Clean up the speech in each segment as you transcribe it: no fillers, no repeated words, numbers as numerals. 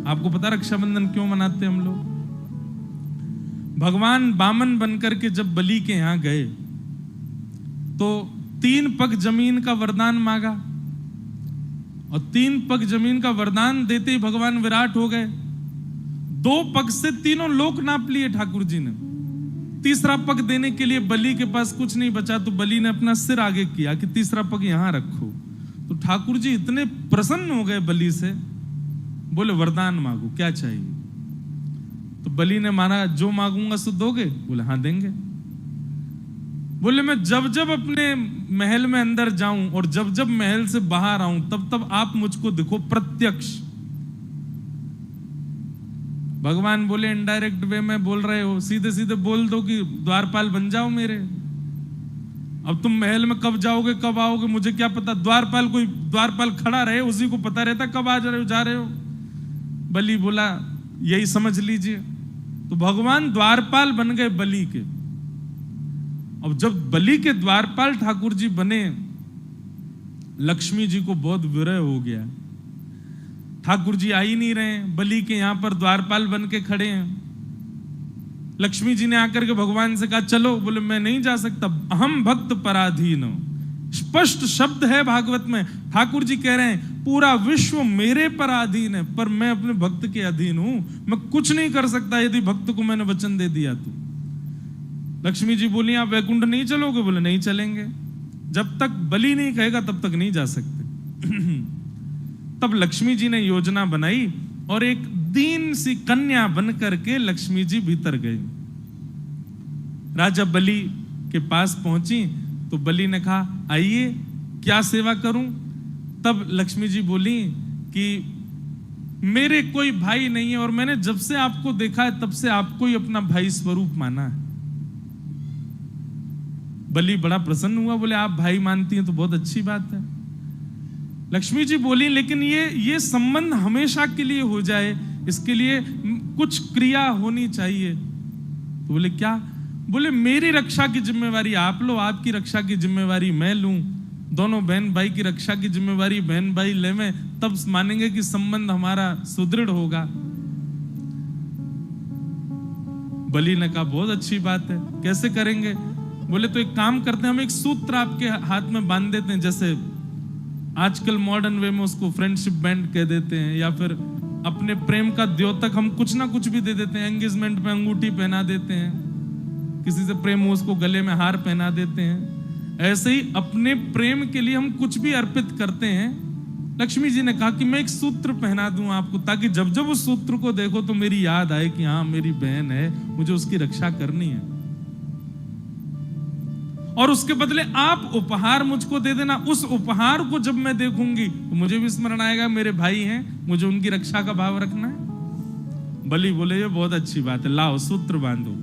आपको पता रक्षाबंधन क्यों मनाते हैं हम लोग? भगवान बामन बनकर के जब बलि के यहां गए तो 3 पग जमीन का वरदान मांगा, और 3 पग जमीन का वरदान देते ही भगवान विराट हो गए। 2 पग से तीनों लोक नाप लिए ठाकुर जी ने। तीसरा पग देने के लिए बलि के पास कुछ नहीं बचा, तो बलि ने अपना सिर आगे किया कि तीसरा पग यहां रखो। तो ठाकुर जी इतने प्रसन्न हो गए बलि से, बोले वरदान मांगो, क्या चाहिए? तो बलि ने माना, जो मांगूंगा सो दोगे? बोले हाँ देंगे। बोले मैं जब जब अपने महल में अंदर जाऊं और जब जब महल से बाहर आऊं तब तब आप मुझको दिखो प्रत्यक्ष। भगवान बोले इनडायरेक्ट वे में बोल रहे हो, सीधे सीधे बोल दो कि द्वारपाल बन जाओ मेरे। अब तुम महल में कब जाओगे कब आओगे मुझे क्या पता? द्वारपाल कोई द्वारपाल खड़ा रहे, उसी को पता रहता कब आ जा रहे हो जा रहे हो। बलि बोला यही समझ लीजिए। तो भगवान द्वारपाल बन गए बलि के। अब जब बलि के द्वारपाल ठाकुर जी बने, लक्ष्मी जी को बहुत विरह हो गया। ठाकुर जी आ ही नहीं रहे, बलि के यहां पर द्वारपाल बन के खड़े हैं। लक्ष्मी जी ने आकर के भगवान से कहा चलो। बोले मैं नहीं जा सकता, अहम भक्त पराधीन। स्पष्ट शब्द है भागवत में, ठाकुर जी कह रहे हैं पूरा विश्व मेरे पराधीन है, पर मैं अपने भक्त के अधीन हूं, मैं कुछ नहीं कर सकता यदि भक्त को मैंने वचन दे दिया तो। लक्ष्मी जी बोली आप वैकुंठ नहीं चलोगे? बोले नहीं चलेंगे, जब तक बलि नहीं कहेगा तब तक नहीं जा सकते। तब लक्ष्मी जी ने योजना बनाई और एक दीन सी कन्या बन करके लक्ष्मी जी भीतर गई। राजा बलि के पास पहुंची तो बलि ने कहा आइए क्या सेवा करूं? तब लक्ष्मी जी बोली कि मेरे कोई भाई नहीं है और मैंने जब से आपको देखा है तब से आपको ही अपना भाई स्वरूप माना है। बलि बड़ा प्रसन्न हुआ, बोले आप भाई मानती हैं तो बहुत अच्छी बात है। लक्ष्मी जी बोली लेकिन ये संबंध हमेशा के लिए हो जाए, इसके लिए कुछ क्रिया होनी चाहिए। तो बोले क्या? बोले मेरी रक्षा की जिम्मेवारी आप लो, आपकी रक्षा की जिम्मेवारी मैं लूं, दोनों बहन भाई की रक्षा की जिम्मेवारी बहन भाई ले में, तब मानेंगे कि संबंध हमारा सुदृढ़ होगा। बलि ने कहा बहुत अच्छी बात है, कैसे करेंगे? बोले तो एक काम करते हैं, हम एक सूत्र आपके हाथ में बांध देते हैं, जैसे आजकल मॉडर्न वे में उसको फ्रेंडशिप बैंड कह देते हैं, या फिर अपने प्रेम का द्योतक हम कुछ ना कुछ भी दे देते हैं। एंगेजमेंट में अंगूठी पहना देते हैं, किसी से प्रेम हो उसको गले में हार पहना देते हैं। ऐसे ही अपने प्रेम के लिए हम कुछ भी अर्पित करते हैं। लक्ष्मी जी ने कहा कि मैं एक सूत्र पहना दूं आपको, ताकि जब जब उस सूत्र को देखो तो मेरी याद आए कि हाँ मेरी बहन है, मुझे उसकी रक्षा करनी है, और उसके बदले आप उपहार मुझको दे देना। उस उपहार को जब मैं देखूंगी तो मुझे भी स्मरण आएगा मेरे भाई हैं, मुझे उनकी रक्षा का भाव रखना है। बलि बोले ये बहुत अच्छी बात है, लाओ सूत्र बांधो।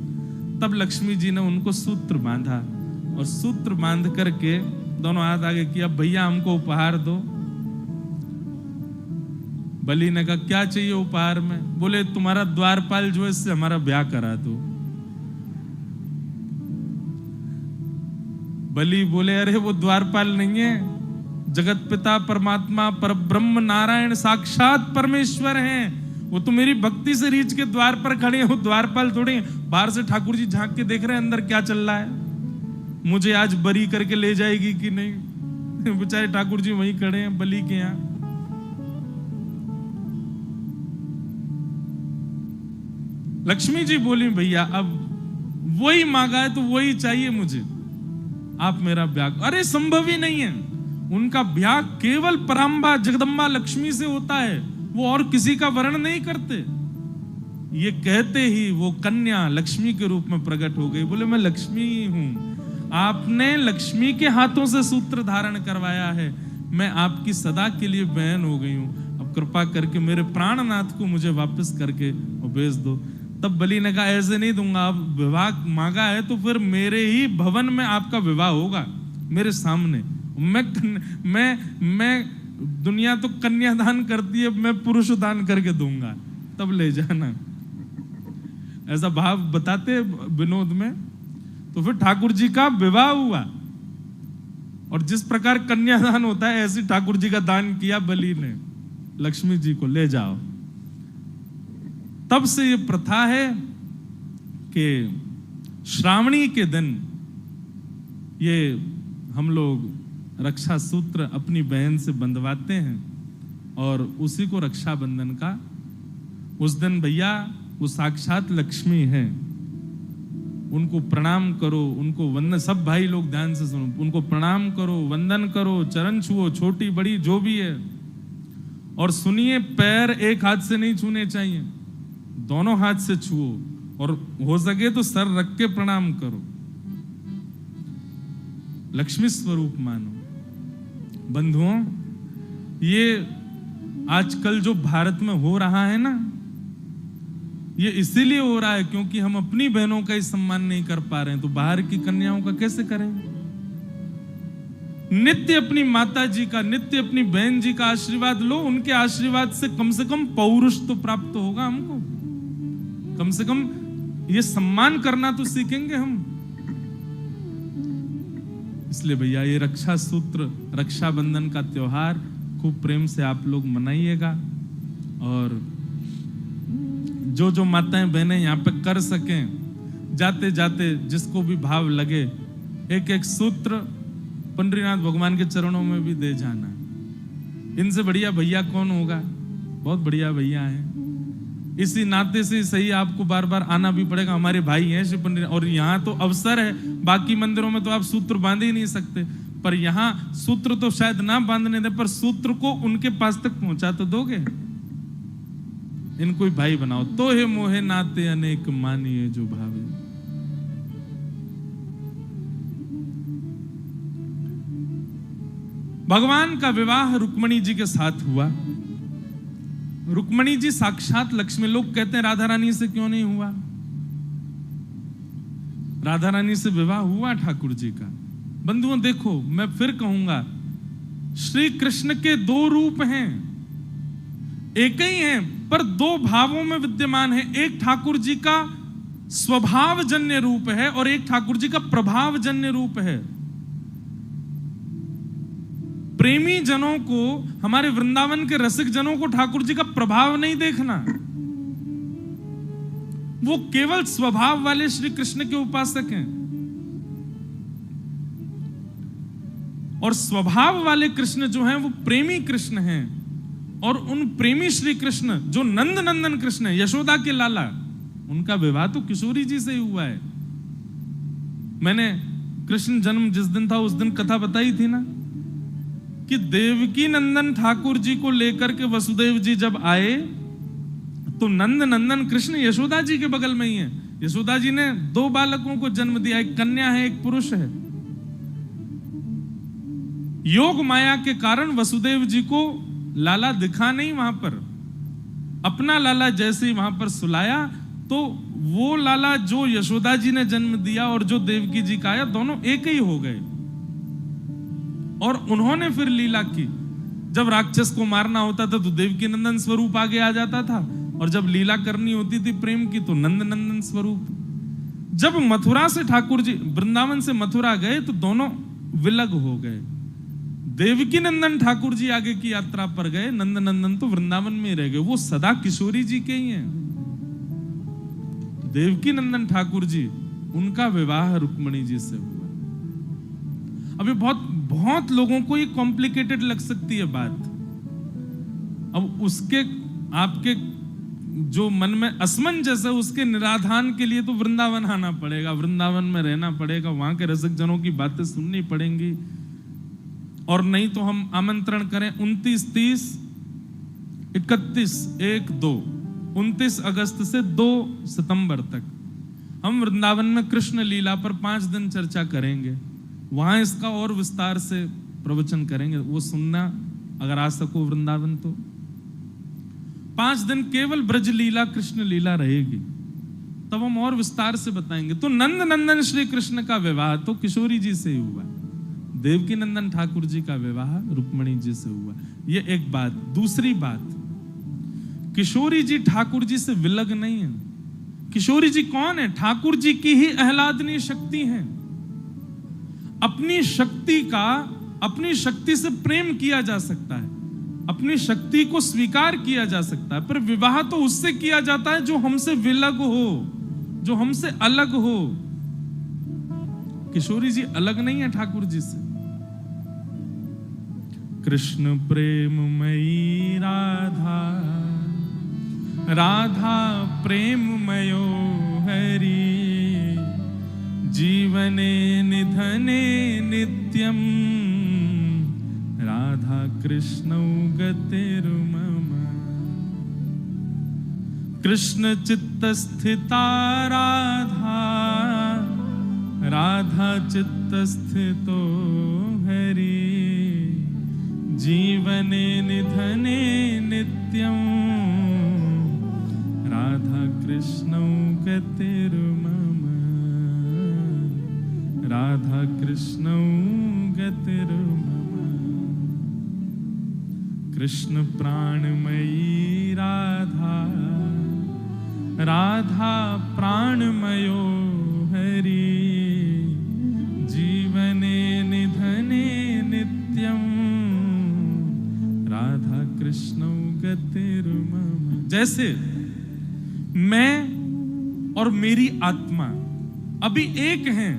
तब लक्ष्मी जी ने उनको सूत्र बांधा, और सूत्र बांध करके दोनों हाथ आगे किया, भैया हमको उपहार दो। बलि ने कहा क्या चाहिए उपहार में? बोले तुम्हारा द्वारपाल जो है इससे हमारा ब्याह करा दो। बलि बोले अरे वो द्वारपाल नहीं है, जगत पिता परमात्मा परब्रह्म नारायण साक्षात परमेश्वर हैं, वो तो मेरी भक्ति से रीछ के द्वार पर खड़े हैं, वो द्वारपाल थोड़े। बाहर से ठाकुर जी झांक के देख रहे हैं अंदर क्या चल रहा है, मुझे आज बरी करके ले जाएगी कि नहीं। बेचारे ठाकुर जी वहीं खड़े हैं बलि के यहां। लक्ष्मी जी बोली भैया अब वही मांगा है तो वही चाहिए मुझे, आप मेरा ब्याह। अरे संभव ही नहीं है, उनका ब्याह केवल पराम्बा जगदम्बा लक्ष्मी से होता है, वो और किसी का वर्ण नहीं करते। ये कहते ही वो कन्या लक्ष्मी के रूप में प्रकट हो गई। बोले मैं लक्ष्मी ही हूं, आपने लक्ष्मी के हाथों से सूत्र धारण करवाया है, मैं आपकी सदा के लिए बहन हो गई हूं, अब कृपा करके मेरे प्राणनाथ को मुझे वापस करके भेज दो। तब बलि ने कहा ऐसे नहीं दूंगा, आप विवाह मांगा है तो फिर मेरे ही भवन में आपका विवाह होगा, मेरे सामने। मैं दुनिया तो कन्यादान करती है, मैं पुरुष दान करके दूंगा, तब ले जाना। ऐसा भाव बताते विनोद में। तो फिर ठाकुर जी का विवाह हुआ, और जिस प्रकार कन्यादान होता है ऐसे ठाकुर जी का दान किया बलि ने। लक्ष्मी जी को ले जाओ। तब से ये प्रथा है कि श्रावणी के दिन ये हम लोग रक्षा सूत्र अपनी बहन से बंधवाते हैं और उसी को रक्षाबंधन का, उस दिन भैया वो साक्षात लक्ष्मी है, उनको प्रणाम करो, उनको वंदन, सब भाई लोग ध्यान से सुनो, उनको प्रणाम करो, वंदन करो, चरण छुओ, छोटी बड़ी जो भी है। और सुनिए, पैर एक हाथ से नहीं छूने चाहिए, दोनों हाथ से छुओ, और हो सके तो सर रख के प्रणाम करो, लक्ष्मी स्वरूप मानो। बंधुओं, ये आजकल जो भारत में हो रहा है ना, ये इसीलिए हो रहा है क्योंकि हम अपनी बहनों का ही सम्मान नहीं कर पा रहे हैं, तो बाहर की कन्याओं का कैसे करेंगे? नित्य अपनी माता जी का, नित्य अपनी बहन जी का आशीर्वाद लो, उनके आशीर्वाद से कम पौरुष तो प्राप्त होगा हमको, कम से कम ये सम्मान करना तो सीखेंगे हम। इसलिए भैया ये रक्षा सूत्र, रक्षाबंधन का त्योहार खूब प्रेम से आप लोग मनाइएगा, और जो जो माताएं बहनें यहाँ पे कर सकें, जाते जाते जिसको भी भाव लगे, एक एक सूत्र पंडरीनाथ भगवान के चरणों में भी दे जाना। इनसे बढ़िया भैया कौन होगा? बहुत बढ़िया भैया है। इसी नाते से सही आपको बार बार आना भी पड़ेगा, हमारे भाई हैं श्री पंडरीनाथ, और यहाँ तो अवसर है, बाकी मंदिरों में तो आप सूत्र बांध ही नहीं सकते, पर यहाँ सूत्र तो शायद ना बांधने दे, पर सूत्र को उनके पास तक पहुंचा तो दोगे। इनको ही भाई बनाओ। तो हे मोहे नाते अनेक मानिए जो भावे। भगवान का विवाह रुक्मणी जी के साथ हुआ। रुक्मणी जी साक्षात लक्ष्मी। लोग कहते हैं राधा रानी से क्यों नहीं हुआ? राधा रानी से विवाह हुआ ठाकुर जी का। बंधुओं देखो, मैं फिर कहूंगा, श्री कृष्ण के दो रूप हैं, एक ही हैं, पर दो भावों में विद्यमान है। एक ठाकुर जी का स्वभाव जन्य रूप है और एक ठाकुर जी का प्रभाव जन्य रूप है। प्रेमी जनों को, हमारे वृंदावन के रसिक जनों को ठाकुर जी का प्रभाव नहीं देखना, वो केवल स्वभाव वाले श्री कृष्ण के उपासक हैं। और स्वभाव वाले कृष्ण जो हैं वो प्रेमी कृष्ण हैं, और उन प्रेमी श्री कृष्ण जो नंद नंदन कृष्ण है, यशोदा के लाला, उनका विवाह तो किशोरी जी से ही हुआ है। मैंने कृष्ण जन्म जिस दिन था उस दिन कथा बताई थी ना, कि देवकी नंदन ठाकुर जी को लेकर के वसुदेव जी जब आए तो नंद नंदन कृष्ण यशोदा जी के बगल में ही है। यशोदा जी ने दो बालकों को जन्म दिया, एक कन्या है एक पुरुष है। योग माया के कारण वसुदेव जी को लाला दिखा नहीं वहां पर, अपना लाला जैसे ही वहां पर सुलाया तो वो लाला जो यशोदा जी ने जन्म दिया और जो देवकी जी का आया, दोनों एक ही हो गए। और उन्होंने फिर लीला की। जब राक्षस को मारना होता था तो देवकी नंदन स्वरूप आगे आ जाता था, और जब लीला करनी होती थी प्रेम की तो नंद नंदन स्वरूप। जब मथुरा से ठाकुर जी वृंदावन से मथुरा गए तो दोनों विलग हो गए। देवकी नंदन ठाकुर जी आगे की यात्रा पर गए, नंद नंदन तो वृंदावन में रह गए। वो सदा किशोरी जी के ही हैं। देवकी नंदन ठाकुर जी, उनका विवाह रुक्मणी जी से हुआ। अभी बहुत लोगों को ये कॉम्प्लिकेटेड लग सकती है बात। अब उसके आपके जो मन में असमंजस है उसके निराधान के लिए तो वृंदावन आना पड़ेगा, वृंदावन में रहना पड़ेगा, वहां के रसिक जनों की बातें सुननी पड़ेंगी। और नहीं तो हम आमंत्रण करें 29, 30, 31, 1, 2, 29 अगस्त से 2 सितंबर तक हम वृंदावन में कृष्ण लीला पर 5 दिन चर्चा करेंगे। वहां इसका और विस्तार से प्रवचन करेंगे, वो सुनना अगर आ सको वृंदावन तो। 5 दिन केवल ब्रज लीला कृष्ण लीला रहेगी, तब हम और विस्तार से बताएंगे। तो नंद नंदन श्री कृष्ण का विवाह तो किशोरी जी से ही हुआ, देवकी नंदन ठाकुर जी का विवाह रुक्मणी जी से हुआ। ये एक बात। दूसरी बात, किशोरी जी ठाकुर जी से विलग नहीं है। किशोरी जी कौन है? ठाकुर जी की ही आह्लादनीय शक्ति है। अपनी शक्ति से प्रेम किया जा सकता है। अपनी शक्ति को स्वीकार किया जा सकता है, पर विवाह तो उससे किया जाता है जो हमसे विलग हो, जो हमसे अलग हो। किशोरी जी अलग नहीं है ठाकुर जी से। कृष्ण प्रेममयी राधा, राधा प्रेममयो हरि, जीवने निधने नित्यम, राधा कृष्णौ गतिर्मम। कृष्ण चित्तस्थिता राधा, राधा चित्तस्थितो हरि, जीवने निधने नित्यं, राधा कृष्णौ गतिर्मम, राधा कृष्णौ गतिर्मम। कृष्ण प्राणमयी राधा, राधा प्राणमयो हरि, जीवने निधने नित्यं, राधा कृष्णौ गतिर्मम। जैसे मैं और मेरी आत्मा अभी एक हैं,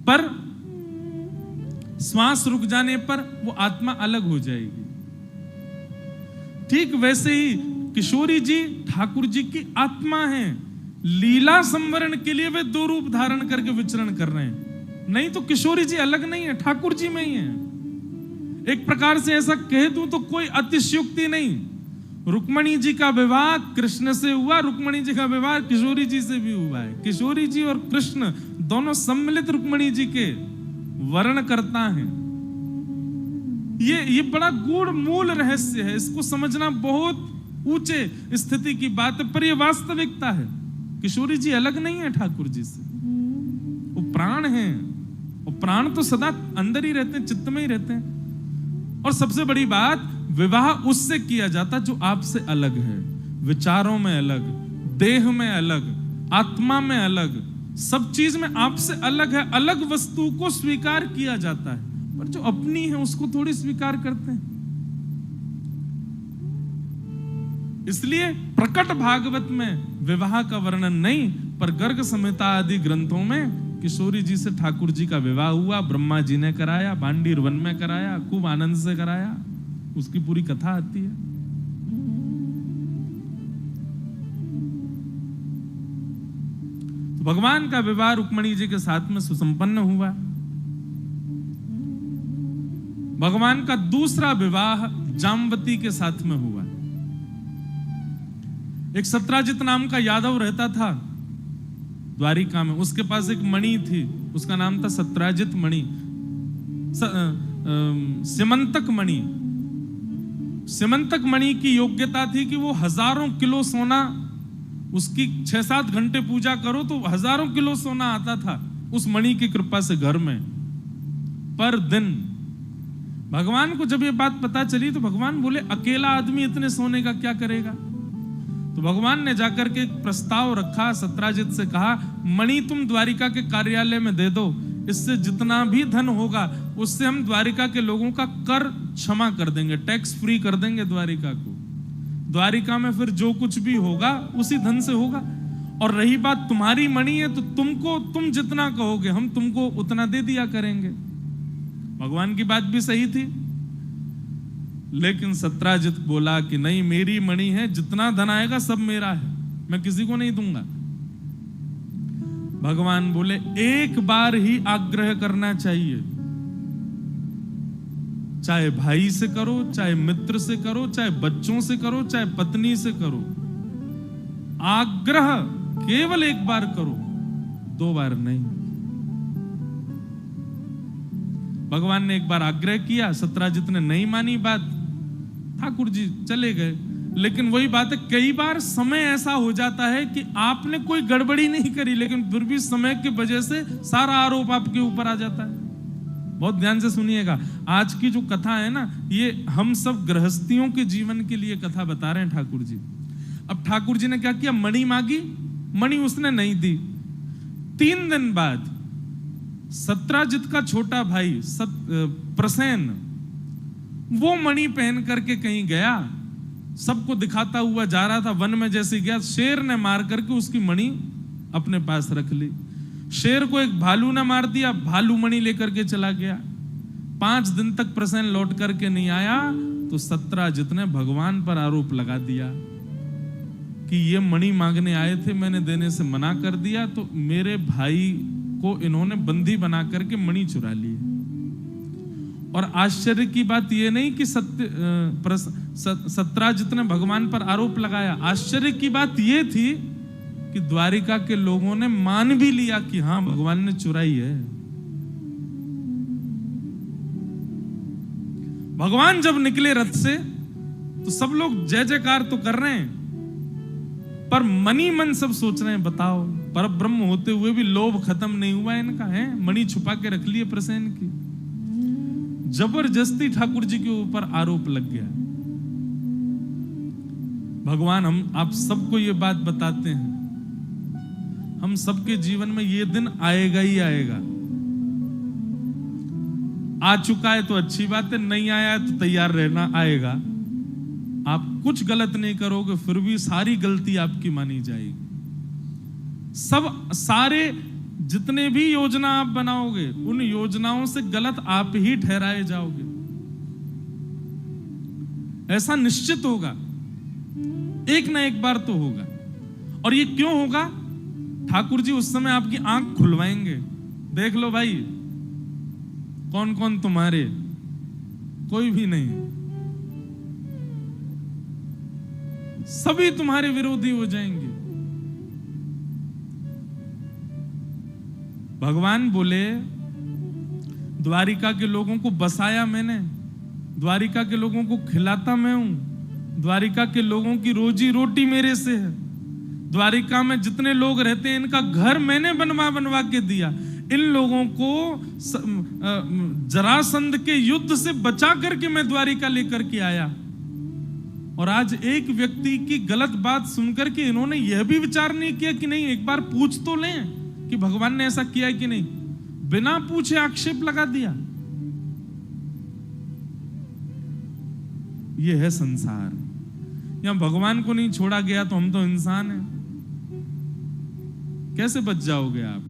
पर श्वास रुक जाने पर वो आत्मा अलग हो जाएगी। ठीक वैसे ही किशोरी जी ठाकुर जी की आत्मा हैं। लीला संवरण के लिए वे दो रूप धारण करके विचरण कर रहे हैं, नहीं तो किशोरी जी अलग नहीं है, ठाकुर जी में ही है। एक प्रकार से ऐसा कह दूं तो कोई अतिशयोक्ति नहीं। रुक्मणी जी का विवाह कृष्ण से हुआ, रुक्मणी जी का विवाह किशोरी जी से भी हुआ है। किशोरी जी और कृष्ण दोनों सम्मिलित रुक्मणी जी के वर्ण करता है। ये बड़ा गूढ़ मूल रहस्य है, इसको समझना बहुत ऊंचे स्थिति की बात है, पर यह वास्तविकता है। किशोरी जी अलग नहीं है ठाकुर जी से, वो प्राण हैं, और प्राण तो सदा अंदर ही रहते हैं, चित्त में ही रहते हैं। और सबसे बड़ी बात, विवाह उससे किया जाता जो आपसे अलग है, विचारों में अलग, देह में अलग, आत्मा में अलग, सब चीज में आपसे अलग है। अलग वस्तु को स्वीकार किया जाता है, पर जो अपनी है उसको थोड़ी स्वीकार करते हैं। इसलिए प्रकट भागवत में विवाह का वर्णन नहीं, पर गर्ग संहिता आदि ग्रंथों में किशोरी जी से ठाकुर जी का विवाह हुआ। ब्रह्मा जी ने कराया, बांडीर वन में कराया, खूब आनंद से कराया, उसकी पूरी कथा आती है। तो भगवान का विवाह रुक्मणी जी के साथ में सुसंपन्न हुआ। भगवान का दूसरा विवाह जामवती के साथ में हुआ। एक सत्राजित नाम का यादव रहता था द्वारिका में, उसके पास एक मणि थी, उसका नाम था सत्राजित मणि, सिमंतक मणि। सिमंतक मणि की योग्यता थी कि वो हजारों किलो सोना, उसकी 6-7 घंटे पूजा करो तो हजारों किलो सोना आता था उस मणि की कृपा से घर में पर दिन। भगवान को जब ये बात पता चली तो भगवान बोले, अकेला आदमी इतने सोने का क्या करेगा? तो भगवान ने जाकर के एक प्रस्ताव रखा, सत्राजित से कहा, मणि तुम द्वारिका के कार्यालय में दे दो, इससे जितना भी धन होगा उससे हम द्वारिका के लोगों का कर क्षमा कर देंगे, टैक्स फ्री कर देंगे द्वारिका को। द्वारिका में फिर जो कुछ भी होगा उसी धन से होगा। और रही बात तुम्हारी मणि है तो तुम जितना कहोगे हम तुमको उतना दे दिया करेंगे। भगवान की बात भी सही थी, लेकिन सत्राजित बोला कि नहीं, मेरी मणि है, जितना धन आएगा सब मेरा है, मैं किसी को नहीं दूंगा। भगवान बोले, एक बार ही आग्रह करना चाहिए, चाहे भाई से करो, चाहे मित्र से करो, चाहे बच्चों से करो, चाहे पत्नी से करो, आग्रह केवल एक बार करो, 2 बार नहीं। भगवान ने एक बार आग्रह किया, सत्राजित ने नहीं मानी बात, ठाकुर जी चले गए। लेकिन वही बात है, कई बार समय ऐसा हो जाता है कि आपने कोई गड़बड़ी नहीं करी, लेकिन फिर भी समय की वजह से सारा आरोप आपके ऊपर आ जाता है। बहुत ध्यान से सुनिएगा, आज की जो कथा है ना, ये हम सब गृहस्थियों के जीवन के लिए कथा बता रहे हैं ठाकुर जी। अब ठाकुर जी ने क्या किया, मणि मांगी, मणि उसने नहीं दी। 3 दिन बाद सत्राजित का छोटा भाई प्रसेन, वो मणि पहन करके कहीं गया, सबको दिखाता हुआ जा रहा था। वन में जैसे गया, शेर ने मार करके उसकी मणि अपने पास रख ली। शेर को एक भालू ने मार दिया, भालू मणि लेकर के चला गया। 5 दिन तक प्रसेन लौट करके नहीं आया, तो सत्राजित ने भगवान पर आरोप लगा दिया कि ये मणि मांगने आए थे, मैंने देने से मना कर दिया, तो मेरे भाई को इन्होंने बंदी बना करके मणि चुरा ली। और आश्चर्य की बात यह नहीं कि सत्राजित ने भगवान पर आरोप लगाया, आश्चर्य की बात यह थी कि द्वारिका के लोगों ने मान भी लिया कि हां भगवान ने चुराई है। भगवान जब निकले रथ से तो सब लोग जय जयकार तो कर रहे हैं, पर मनी मन सब सोच रहे हैं, बताओ पर ब्रह्म होते हुए भी लोभ खत्म नहीं हुआ इनका, है मणि छुपा के रख लिए प्रसेन की। जबरदस्ती ठाकुर जी के ऊपर आरोप लग गया। भगवान हम आप सबको ये बात बताते हैं, हम सबके जीवन में ये दिन आएगा ही आएगा। आ चुका है तो अच्छी बात है, नहीं आया है तो तैयार रहना, आएगा। आप कुछ गलत नहीं करोगे फिर भी सारी गलती आपकी मानी जाएगी। सारे जितने भी योजना आप बनाओगे उन योजनाओं से गलत आप ही ठहराए जाओगे, ऐसा निश्चित होगा, एक ना एक बार तो होगा। और ये क्यों होगा? ठाकुर जी उस समय आपकी आंख खुलवाएंगे, देख लो भाई कौन कौन तुम्हारे, कोई भी नहीं, सभी तुम्हारे विरोधी हो जाएंगे। भगवान बोले द्वारिका के लोगों को बसाया मैंने, द्वारिका के लोगों को खिलाता मैं हूं, द्वारिका के लोगों की रोजी रोटी मेरे से है, द्वारिका में जितने लोग रहते हैं इनका घर मैंने बनवा के दिया, इन लोगों को जरासंध के युद्ध से बचा करके मैं द्वारिका लेकर के आया। और आज एक व्यक्ति की गलत बात सुनकर के इन्होंने यह भी विचार नहीं किया कि नहीं एक बार पूछ तो लें कि भगवान ने ऐसा किया है कि नहीं, बिना पूछे आक्षेप लगा दिया। यह है संसार, यहां भगवान को नहीं छोड़ा गया तो हम तो इंसान हैं, कैसे बच जाओगे आप?